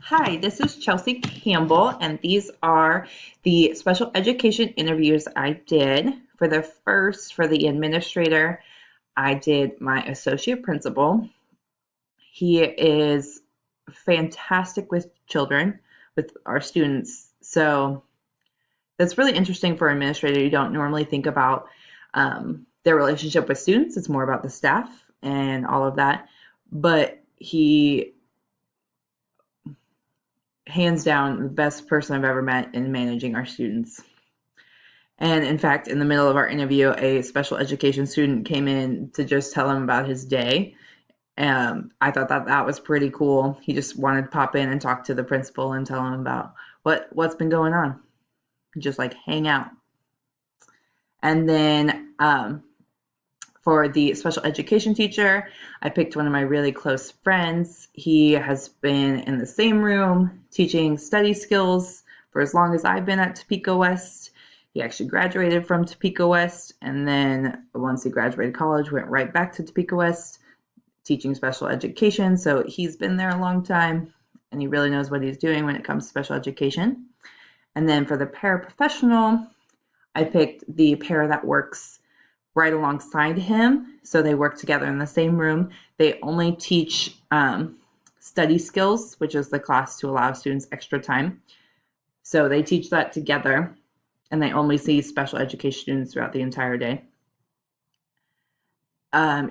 Hi, this is Chelsea Campbell, and these are the special education interviews I did. For the administrator, I did my associate principal. He is fantastic with children, with our students. So that's really interesting for an administrator. You don't normally think about their relationship with students. It's more about the staff and all of that. But he hands down the best person I've ever met in managing our students. And in fact, in the middle of our interview, a special education student came in to just tell him about his day. I thought that was pretty cool. He just wanted to pop in and talk to the principal and tell him about what's been going on, just like hang out. And then for the special education teacher, I picked one of my really close friends. He has been in the same room teaching study skills for as long as I've been at Topeka West. He actually graduated from Topeka West, and then once he graduated college, went right back to Topeka West teaching special education. So he's been there a long time, and he really knows what he's doing when it comes to special education. And then for the paraprofessional, I picked the para that works right alongside him. So they work together in the same room. They only teach study skills, which is the class to allow students extra time. So they teach that together, and they only see special education students throughout the entire day.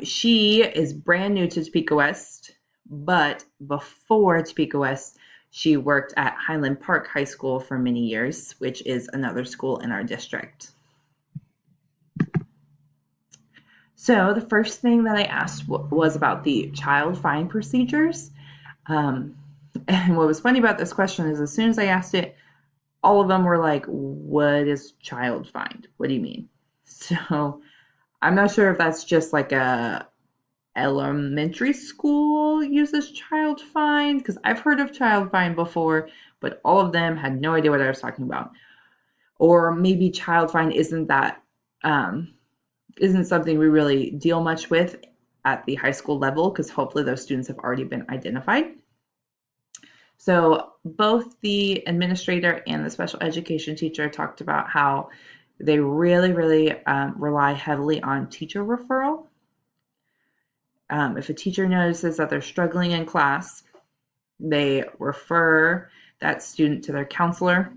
She is brand new to Topeka West, but before Topeka West, she worked at Highland Park High School for many years, which is another school in our district. So the first thing that I asked was about the child find procedures. And what was funny about this question is as soon as I asked it, all of them were like, what is child find? What do you mean? So I'm not sure if that's just like a elementary school uses child find, because I've heard of child find before, but all of them had no idea what I was talking about. Or maybe child find isn't something we really deal much with at the high school level, because hopefully those students have already been identified. So both the administrator and the special education teacher talked about how they really, really rely heavily on teacher referral. If a teacher notices that they're struggling in class, they refer that student to their counselor.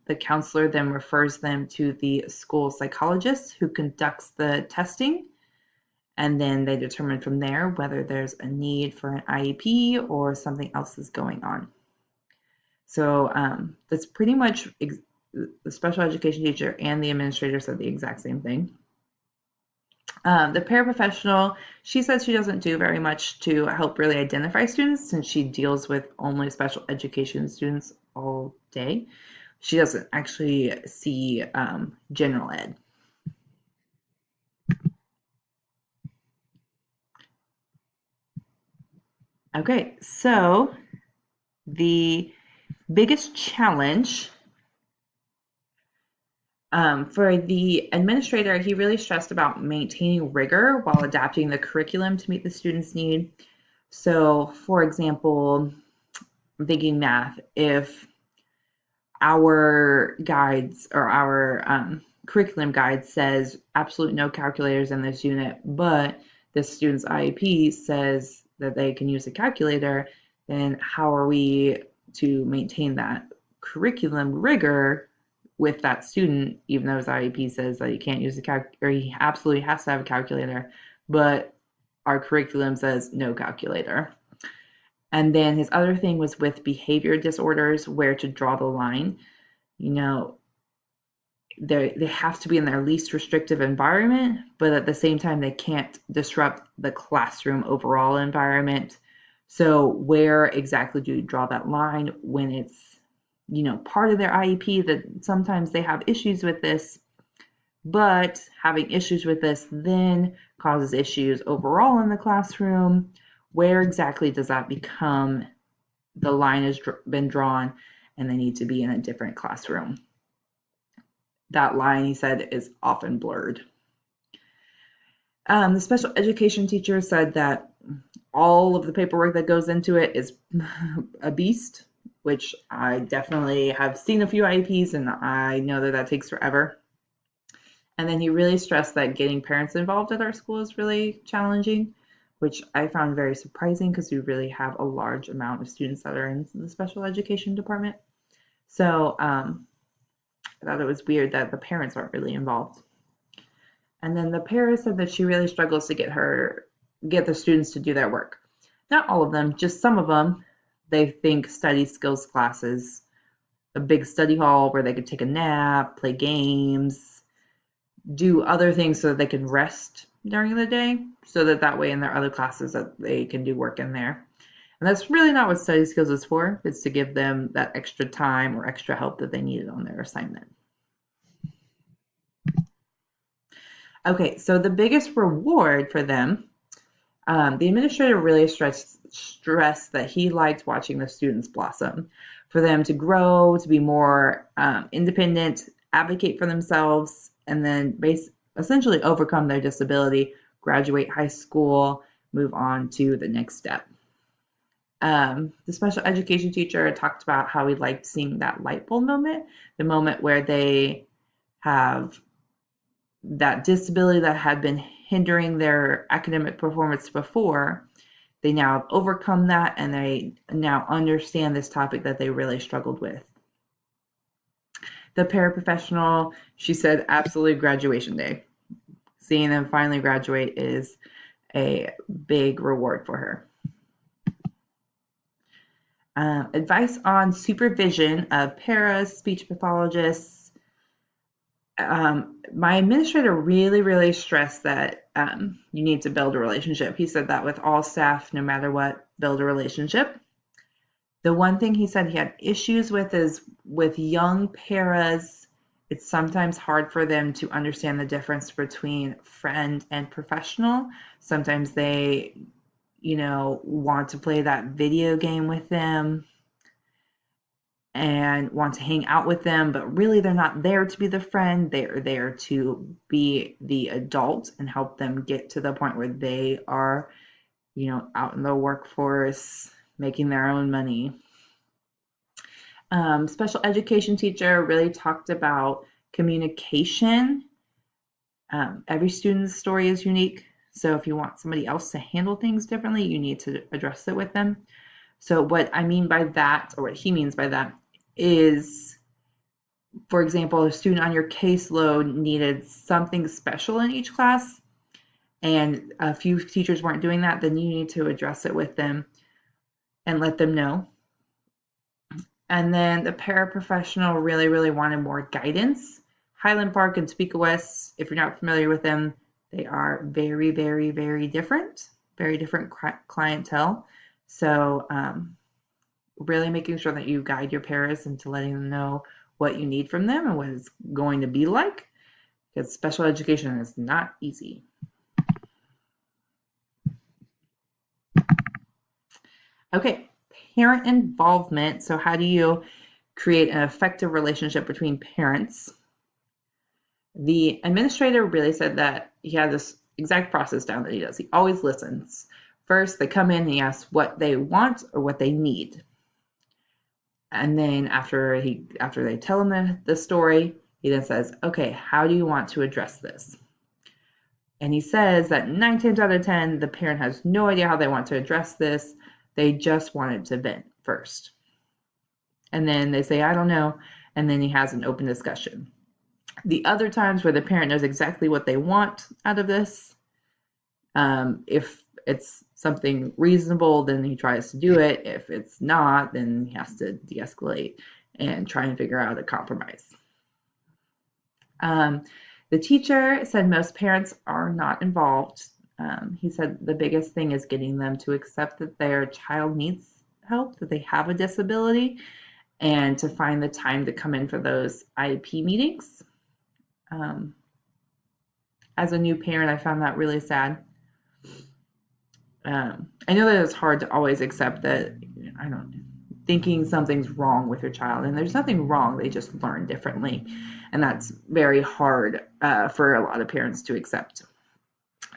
The counselor then refers them to the school psychologist who conducts the testing, and then they determine from there whether there's a need for an IEP or something else is going on. So that's pretty much the special education teacher and the administrator said the exact same thing. The paraprofessional, she said she doesn't do very much to help really identify students since she deals with only special education students all day. She doesn't actually see general ed. Okay, so the biggest challenge for the administrator, he really stressed about maintaining rigor while adapting the curriculum to meet the students' need. So, for example, I'm thinking math. If our guides or our curriculum guide says absolute no calculators in this unit, but the student's IEP says that they can use a calculator, then how are we to maintain that curriculum rigor with that student, even though his IEP says that he can't use or he absolutely has to have a calculator, but our curriculum says no calculator. And then his other thing was with behavior disorders, where to draw the line. You know, they have to be in their least restrictive environment, but at the same time, they can't disrupt the classroom overall environment. So where exactly do you draw that line when it's, part of their IEP that sometimes they have issues with this, but having issues with this then causes issues overall in the classroom? Where exactly does that become the line has been drawn and they need to be in a different classroom? That line, he said, is often blurred. The special education teacher said that all of the paperwork that goes into it is a beast, which I definitely have seen a few IEPs and I know that that takes forever. And then he really stressed that getting parents involved at our school is really challenging, which I found very surprising because we really have a large amount of students that are in the special education department. So I thought it was weird that the parents aren't really involved. And then the para said that she really struggles to get the students to do their work. Not all of them, just some of them. They think study skills classes, a big study hall where they could take a nap, play games, do other things so that they can rest during the day, so that way in their other classes that they can do work in there. And that's really not what study skills is for. It's to give them that extra time or extra help that they needed on their assignment. Okay, so the biggest reward for them, the administrator really stressed that he liked watching the students blossom, for them to grow, to be more independent, advocate for themselves, and then essentially overcome their disability, graduate high school, move on to the next step. The special education teacher talked about how he liked seeing that light bulb moment, the moment where they have that disability that had been hindering their academic performance before. They now have overcome that and they now understand this topic that they really struggled with. The paraprofessional, she said, absolutely graduation day. Seeing them finally graduate is a big reward for her. Advice on supervision of paras, speech pathologists. My administrator really stressed that you need to build a relationship. He said that with all staff, no matter what, build a relationship. The one thing he said he had issues with is with young paras, it's sometimes hard for them to understand the difference between friend and professional. Sometimes they, want to play that video game with them and want to hang out with them, but really they're not there to be the friend. They're there to be the adult and help them get to the point where they are, out in the workforce, making their own money. Special education teacher really talked about communication. Every student's story is unique. So if you want somebody else to handle things differently, you need to address it with them. So what I mean by that, or what he means by that, is, for example, a student on your caseload needed something special in each class, and a few teachers weren't doing that, then you need to address it with them and let them know. And then the paraprofessional really wanted more guidance. Highland Park and Topeka West, if you're not familiar with them, they are very different, very different clientele. So really making sure that you guide your paras into letting them know what you need from them and what it's going to be like, because special education is not easy. Okay, parent involvement. So how do you create an effective relationship between parents? The administrator really said that he had this exact process down that he does. He always listens. First, they come in and he asks what they want or what they need. And then after they tell him the story, he then says, okay, how do you want to address this? And he says that 9 times out of 10, the parent has no idea how they want to address this. They just wanted to vent first. And then they say, I don't know. And then he has an open discussion. The other times where the parent knows exactly what they want out of this, if it's something reasonable, then he tries to do it. If it's not, then he has to de-escalate and try and figure out a compromise. The teacher said most parents are not involved. He said the biggest thing is getting them to accept that their child needs help, that they have a disability, and to find the time to come in for those IEP meetings. As a new parent, I found that really sad. I know that it's hard to always accept that, thinking something's wrong with your child, and there's nothing wrong, they just learn differently. And that's very hard for a lot of parents to accept.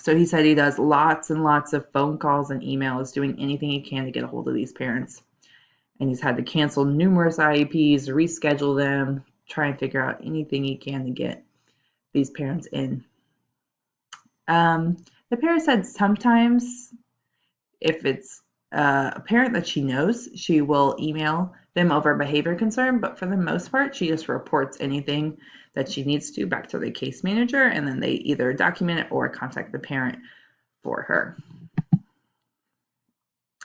So he said he does lots and lots of phone calls and emails, doing anything he can to get a hold of these parents. And he's had to cancel numerous IEPs, reschedule them, try and figure out anything he can to get these parents in. The parent said sometimes if it's a parent that she knows, she will email them over a behavior concern, but for the most part, she just reports anything that she needs to back to the case manager, and then they either document it or contact the parent for her.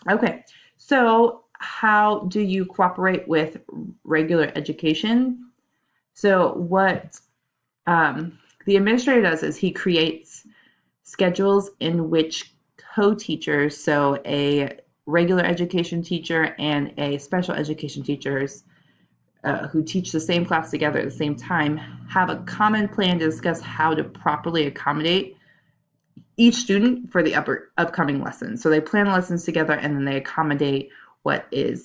Okay, so how do you cooperate with regular education? So what the administrator does is he creates schedules in which co-teachers, so a regular education teacher and a special education teachers who teach the same class together at the same time, have a common plan to discuss how to properly accommodate each student for the upcoming lesson. So they plan lessons together and then they accommodate what they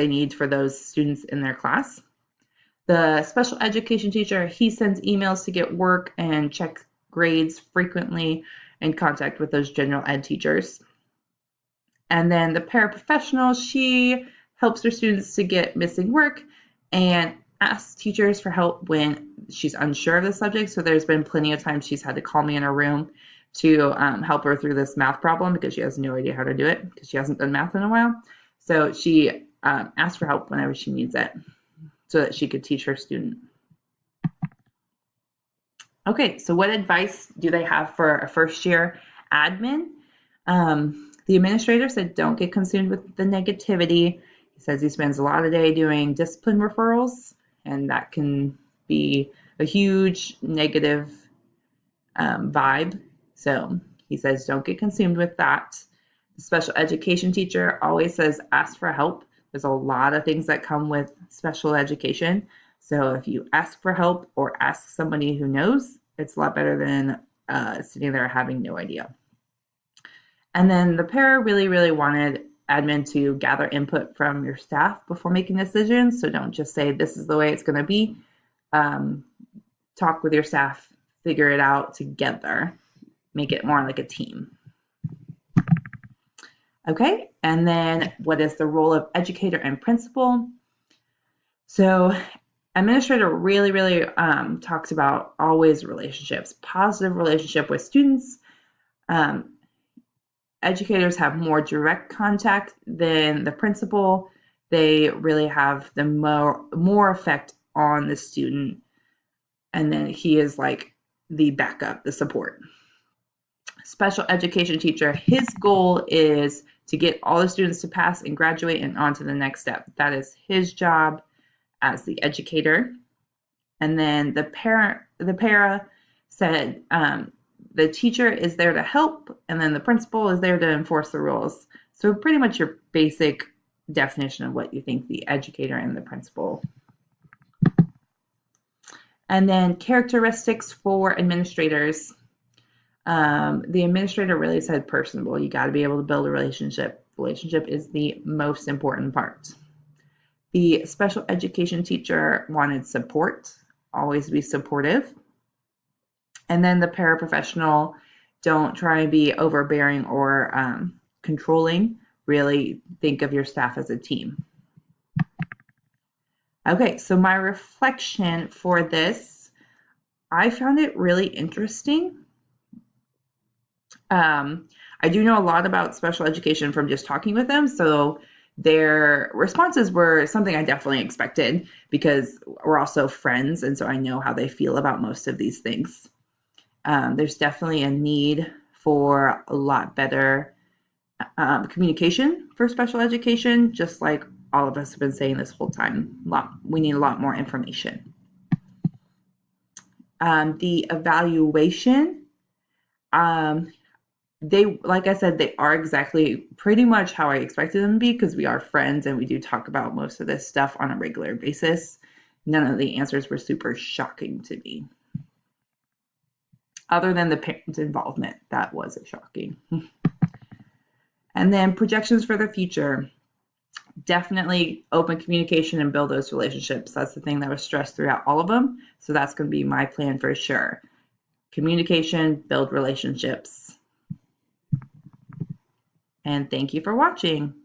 need for those students in their class. The special education teacher, he sends emails to get work and check grades frequently, in contact with those general ed teachers. And then the paraprofessional, she helps her students to get missing work and asks teachers for help when she's unsure of the subject. So there's been plenty of times she's had to call me in her room to help her through this math problem because she has no idea how to do it because she hasn't done math in a while. So she asks for help whenever she needs it so that she could teach her student. Okay, so what advice do they have for a first year admin? The administrator said don't get consumed with the negativity. He says he spends a lot of the day doing discipline referrals, and that can be a huge negative vibe. So he says don't get consumed with that. The special education teacher always says ask for help. There's a lot of things that come with special education. So if you ask for help or ask somebody who knows, it's a lot better than sitting there having no idea. And then the para really, really wanted admin to gather input from your staff before making decisions. So don't just say this is the way it's going to be. Talk with your staff, figure it out together, make it more like a team. Okay, and then what is the role of educator and principal? So administrator really, really talks about always relationships, positive relationship with students. Educators have more direct contact than the principal. They really have the more effect on the student. And then he is like the backup, the support. Special education teacher, his goal is to get all the students to pass and graduate and on to the next step. That is his job as the educator. And then the para said the teacher is there to help, and then the principal is there to enforce the rules. So pretty much your basic definition of what you think the educator and the principal. And then characteristics for administrators. The administrator really said personable. You got to be able to build a relationship. Relationship is the most important part. The special education teacher wanted support, always be supportive. And then the paraprofessional, don't try and be overbearing or controlling. Really think of your staff as a team. Okay, so my reflection for this, I found it really interesting. I do know a lot about special education from just talking with them, so their responses were something I definitely expected because we're also friends, and so I know how they feel about most of these things. There's definitely a need for a lot better communication for special education, just like all of us have been saying this whole time. We need a lot more information. The evaluation, like I said, they are exactly pretty much how I expected them to be because we are friends and we do talk about most of this stuff on a regular basis. None of the answers were super shocking to me. Other than the parents' involvement, that was shocking. And then projections for the future. Definitely open communication and build those relationships. That's the thing that was stressed throughout all of them. So that's going to be my plan for sure. communication, build relationships. And thank you for watching.